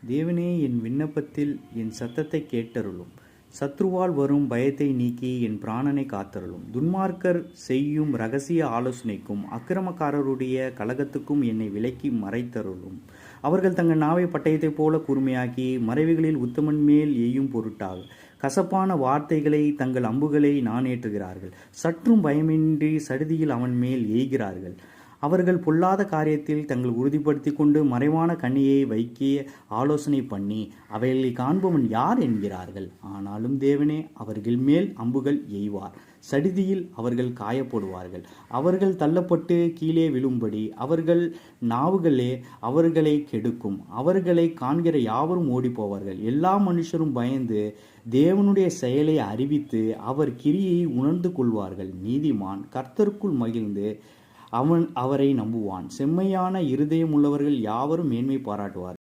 தேவனே, என் விண்ணப்பத்தில் என் சத்தத்தை கேட்டருளும். சத்ருவால் வரும் பயத்தை நீக்கி என் பிராணனை காத்தருளும். துன்மார்க்கர் செய்யும் இரகசிய ஆலோசனைக்கும் அக்கிரமக்காரருடைய கலகத்துக்கும் என்னை விலக்கி மறைத்தருளும். அவர்கள் தங்கள் நாவை பட்டயத்தைப் போல கூர்மையாக்கி மறைவுகளில் உத்தமன் மேல் எய்யும் பொருட்டாக கசப்பான வார்த்தைகளை தங்கள் அம்புகளை நாணேற்றுகிறார்கள். சற்றும் பயமின்றி சடுதியில் அவன் மேல் எய்கிறார்கள். அவர்கள் பொல்லாத காரியத்தில் தங்கள் உறுதிப்படுத்தி கொண்டு மறைவான கண்ணியை வைக்க ஆலோசனை பண்ணி அவைகளை காண்பவன் யார் என்கிறார்கள். ஆனாலும் தேவனே அவர்கள் மேல் அம்புகள் எய்வார். சடிதியில் அவர்கள் காயப்படுவார்கள். அவர்கள் தள்ளப்பட்டு கீழே விழும்படி அவர்கள் நாவுகளே அவர்களை கெடுக்கும். அவர்களை காண்கிற யாவரும் ஓடிப்போவார்கள். எல்லா மனுஷரும் பயந்து தேவனுடைய செயலை அறிவித்து அவர் கிரியை உணர்ந்து கொள்வார்கள். நீதிமான் கர்த்தருக்குள் மகிழ்ந்து அவரை நம்புவான். செம்மையான இருதயம் உள்ளவர்கள் யாவரும் மேன்மை பாராட்டுவார்.